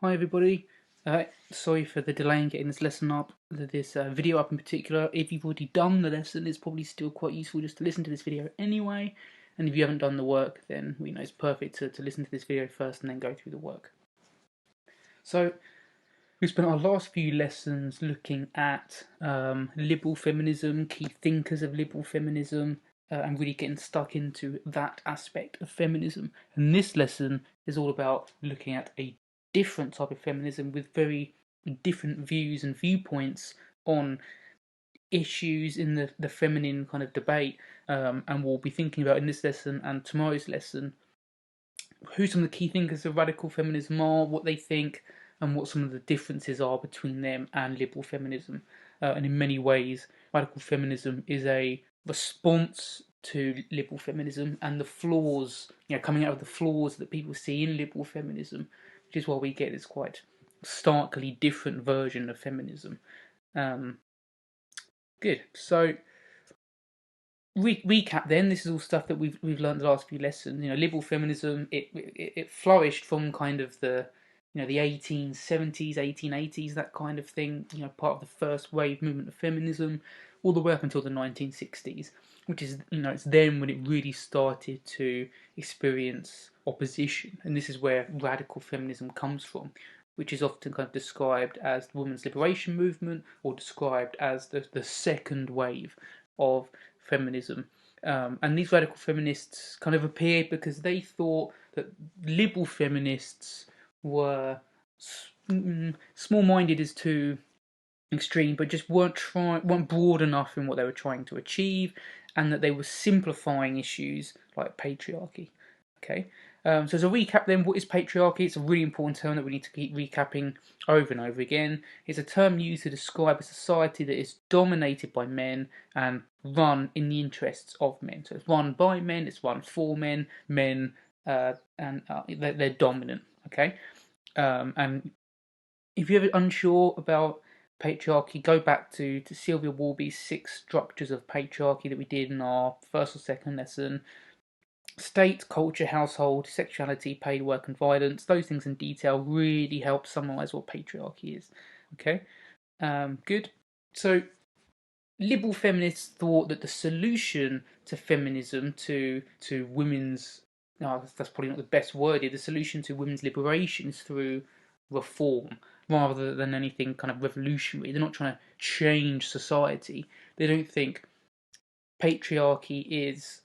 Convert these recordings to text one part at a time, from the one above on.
Hi everybody. Sorry for the delay in getting this lesson up, this video up in particular. If you've already done the lesson, it's probably still quite useful just to listen to this video anyway. And if you haven't done the work, then we know it's perfect to listen to this video first and then go through the work. So we spent our last few lessons looking at liberal feminism, key thinkers of liberal feminism, and really getting stuck into that aspect of feminism. And this lesson is all about looking at a different type of feminism with very different views and viewpoints on issues in the feminine kind of debate. And we'll be thinking about in this lesson and tomorrow's lesson who some of the key thinkers of radical feminism are, what they think, and what some of the differences are between them and liberal feminism. And in many ways, radical feminism is a response to liberal feminism and the flaws, coming out of the flaws that people see in liberal feminism, which is why we get this quite starkly different version of feminism. Good. So recap then. This is all stuff that we've learned the last few lessons. Liberal feminism it flourished from kind of the 1870s, 1880s, that kind of thing. Part of the first wave movement of feminism, all the way up until the 1960s, which is it's then when it really started to experience opposition, and this is where radical feminism comes from, which is often kind of described as the women's liberation movement or described as the second wave of feminism. And these radical feminists kind of appeared because they thought that liberal feminists were small-minded is too extreme, but just weren't broad enough in what they were trying to achieve, and that they were simplifying issues like patriarchy. Okay, so as a recap then, what is patriarchy? It's a really important term that we need to keep recapping over and over again. It's a term used to describe a society that is dominated by men and run in the interests of men. So it's run by men, it's run for men, and they're dominant. Okay, and if you're ever unsure about patriarchy, go back to Sylvia Warby's 6 structures of patriarchy that we did in our first or second lesson. State, culture, household, sexuality, paid work, and violence. Those things in detail really help summarize what patriarchy is. Okay, good. So, liberal feminists thought that the solution to feminism, to women's, no, that's probably not the best word here. The solution to women's liberation is through reform, rather than anything kind of revolutionary. They're not trying to change society. They don't think patriarchy is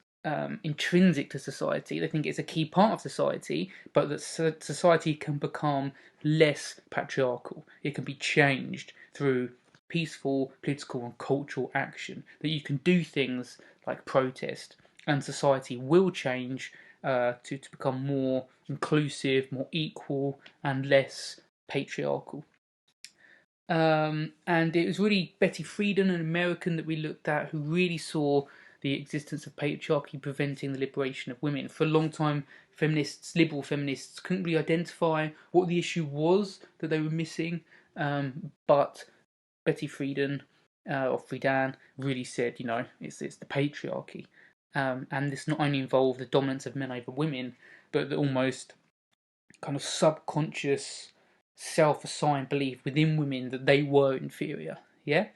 intrinsic to society. They think it's a key part of society, but that society can become less patriarchal. It can be changed through peaceful political and cultural action. That you can do things like protest, and society will change to become more inclusive, more equal, and less patriarchal. And it was really Betty Friedan, an American that we looked at, who really saw the existence of patriarchy preventing the liberation of women. For a long time, liberal feminists, couldn't really identify what the issue was that they were missing, but Betty Friedan, or Friedan, really said, it's the patriarchy. And this not only involved the dominance of men over women, but the almost kind of subconscious self-assigned belief within women that they were inferior. Yeah,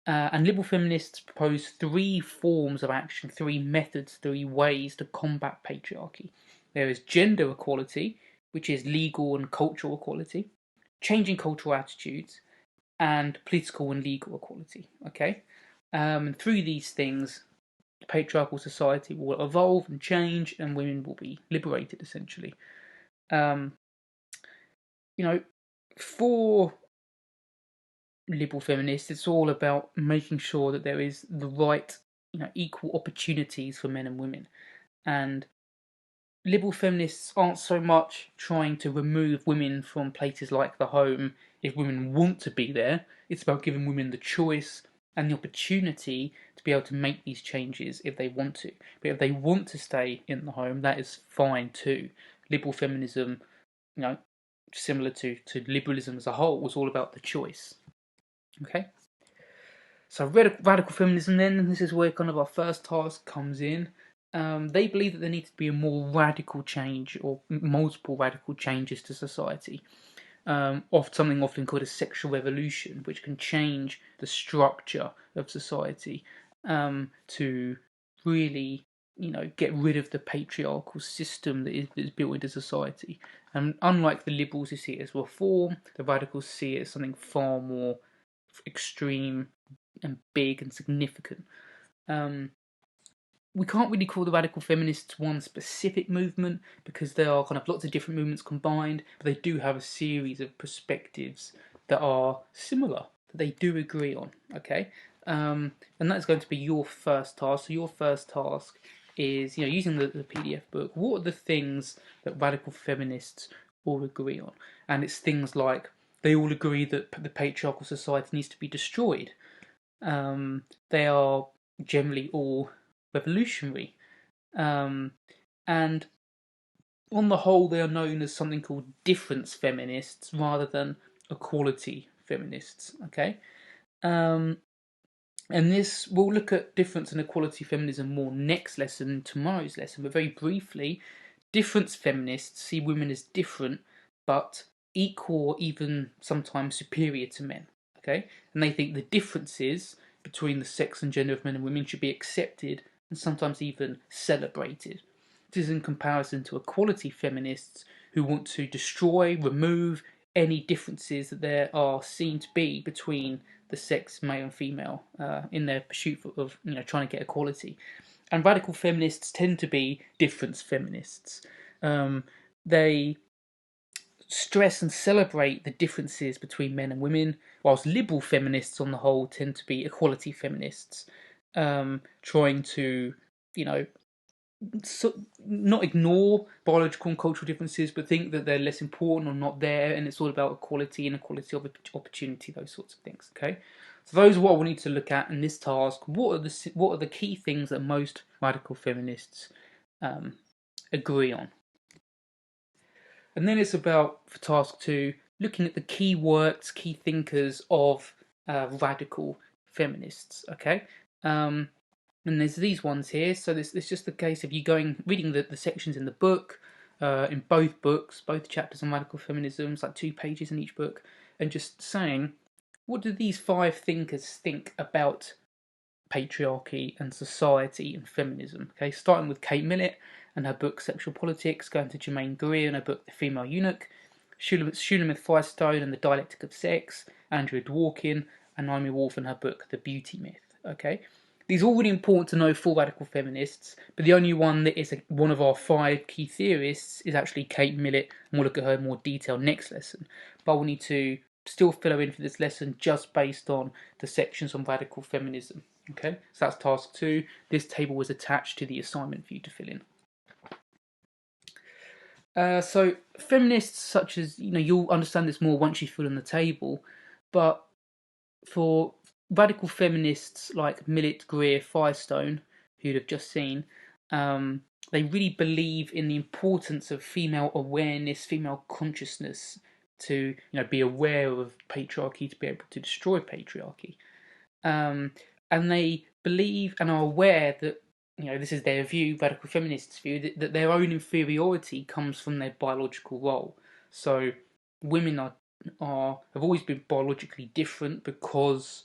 and liberal feminists propose 3 forms of action, 3 methods, 3 ways to combat patriarchy. There is gender equality, which is legal and cultural equality, changing cultural attitudes, and political and legal equality. Okay, and through these things, the patriarchal society will evolve and change, and women will be liberated. Essentially, um, for liberal feminists, it's all about making sure that there is the right, equal opportunities for men and women. And liberal feminists aren't so much trying to remove women from places like the home if women want to be there. It's about giving women the choice and the opportunity to be able to make these changes if they want to. But if they want to stay in the home, that is fine too. Liberal feminism, similar to liberalism as a whole, was all about the choice. Okay, so radical feminism then, this is where kind of our first task comes in. They believe that there needs to be a more radical change or multiple radical changes to society. of something often called a sexual revolution, which can change the structure of society to really, get rid of the patriarchal system that is built into society. And unlike the liberals who see it as reform, the radicals see it as something far more extreme and big and significant. We can't really call the radical feminists one specific movement because there are kind of lots of different movements combined, but they do have a series of perspectives that are similar, that they do agree on. Okay, and that's going to be your first task. So your first task is, using the PDF book. What are the things that radical feminists all agree on? And it's things like they all agree that the patriarchal society needs to be destroyed. They are generally all revolutionary. Um, and on the whole, they are known as something called difference feminists rather than equality feminists. Okay, um, and this we'll look at difference and equality feminism more next lesson, tomorrow's lesson. But very briefly, difference feminists see women as different, but equal or even sometimes superior to men. Okay, and they think the differences between the sex and gender of men and women should be accepted and sometimes even celebrated. This is in comparison to equality feminists who want to destroy, remove any differences that there are seen to be between the sex, male and female, in their pursuit of trying to get equality. And radical feminists tend to be difference feminists. They stress and celebrate the differences between men and women, whilst liberal feminists, on the whole, tend to be equality feminists, trying to, you know, not ignore biological and cultural differences, but think that they're less important or not there, and it's all about equality and equality of opportunity, those sorts of things. Okay, so those are what we need to look at in this task. What are the key things that most radical feminists agree on? And then it's about, for task 2, looking at the key works, key thinkers of radical feminists. Okay. And there's these ones here. So it's just the case of you reading the sections in the book, in both books, both chapters on radical feminism, it's like 2 pages in each book, and just saying, what do these 5 thinkers think about patriarchy and society and feminism? Okay, starting with Kate Millett and her book Sexual Politics, going to Germaine Greer and her book The Female Eunuch, Shulamith Firestone and the Dialectic of Sex, Andrea Dworkin, and Naomi Wolf and her book The Beauty Myth. Okay, these are all really important to know for radical feminists, but the only one that is one of our 5 key theorists is actually Kate Millett, and we'll look at her in more detail next lesson. But we'll need to still fill her in for this lesson just based on the sections on radical feminism. Okay, so that's task 2. This table was attached to the assignment for you to fill in. So feminists such as, you'll understand this more once you fill in the table, but for radical feminists like Millett, Greer, Firestone, who you'd have just seen, they really believe in the importance of female awareness, female consciousness, to be aware of patriarchy, to be able to destroy patriarchy. And they believe and are aware that, this is their view, radical feminists' view, that their own inferiority comes from their biological role. So women have always been biologically different because,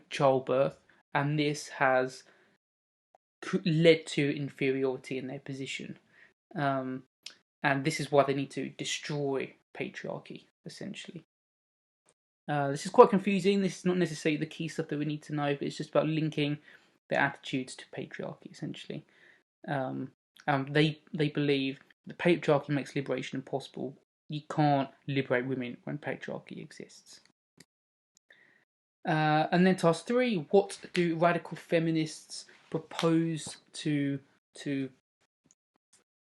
childbirth, and this has led to inferiority in their position. And this is why they need to destroy patriarchy, essentially. This is quite confusing. This is not necessarily the key stuff that we need to know, but it's just about linking their attitudes to patriarchy, essentially. They believe that patriarchy makes liberation impossible. You can't liberate women when patriarchy exists. And then task 3, what do radical feminists propose to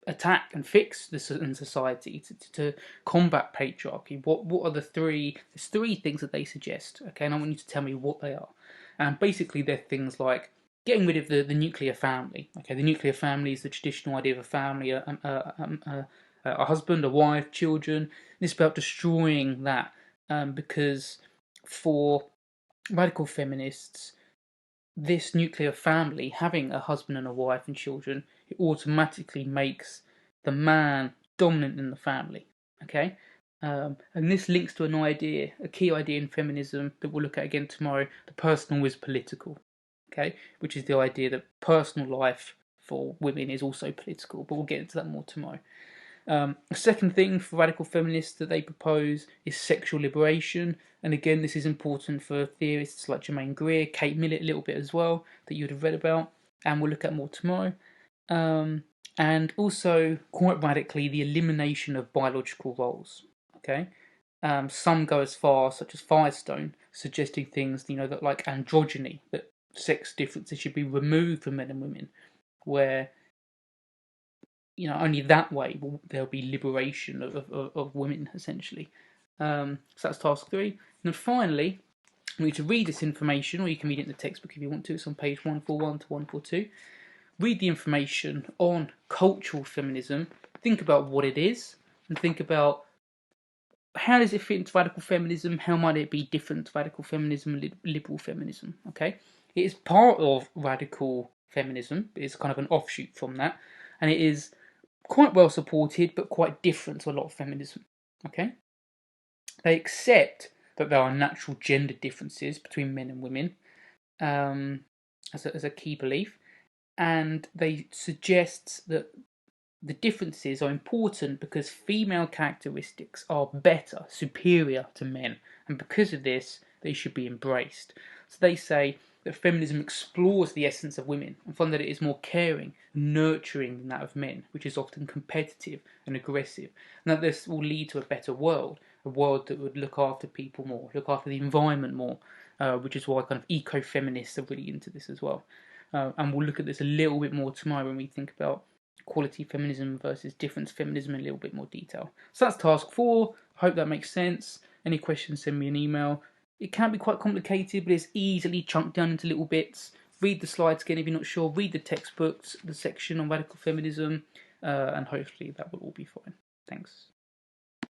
attack and fix in society to combat patriarchy? What are there's 3 things that they suggest, okay, and I want you to tell me what they are. And basically they're things like getting rid of the nuclear family. Okay, the nuclear family is the traditional idea of a family, a husband, a wife, children. It's about destroying that, because for radical feminists, this nuclear family, having a husband and a wife and children, it automatically makes the man dominant in the family. Okay, and this links to an idea, a key idea in feminism that we'll look at again tomorrow: the personal is political. Okay, which is the idea that personal life for women is also political. But we'll get into that more tomorrow. A second thing for radical feminists that they propose is sexual liberation. And again, this is important for theorists like Germaine Greer, Kate Millett a little bit as well, that you'd have read about. And we'll look at more tomorrow. Um, and also, quite radically, the elimination of biological roles. Okay, some go as far, such as Firestone, suggesting things that like androgyny, that sex differences should be removed from men and women, where only that way there'll be liberation of women, essentially. So that's task 3. And then finally, we need to read this information, or you can read it in the textbook if you want to. It's on page 141 to 142. Read the information on cultural feminism, think about what it is, and think about how does it fit into radical feminism, how might it be different to radical feminism and liberal feminism, okay? It is part of radical feminism, but it's kind of an offshoot from that, and it is quite well supported, but quite different to a lot of feminism. Okay, they accept that there are natural gender differences between men and women as a key belief, and they suggest that the differences are important because female characteristics are better, superior to men, and because of this, they should be embraced. So they say that feminism explores the essence of women and find that it is more caring, nurturing than that of men, which is often competitive and aggressive, and that this will lead to a better world, a world that would look after people more, look after the environment more, which is why kind of eco-feminists are really into this as well. And we'll look at this a little bit more tomorrow when we think about quality feminism versus difference feminism in a little bit more detail. So that's task 4. Hope that makes sense. Any questions, send me an email. It can be quite complicated, but it's easily chunked down into little bits. Read the slides again if you're not sure. Read the textbooks, the section on radical feminism, and hopefully that will all be fine. Thanks.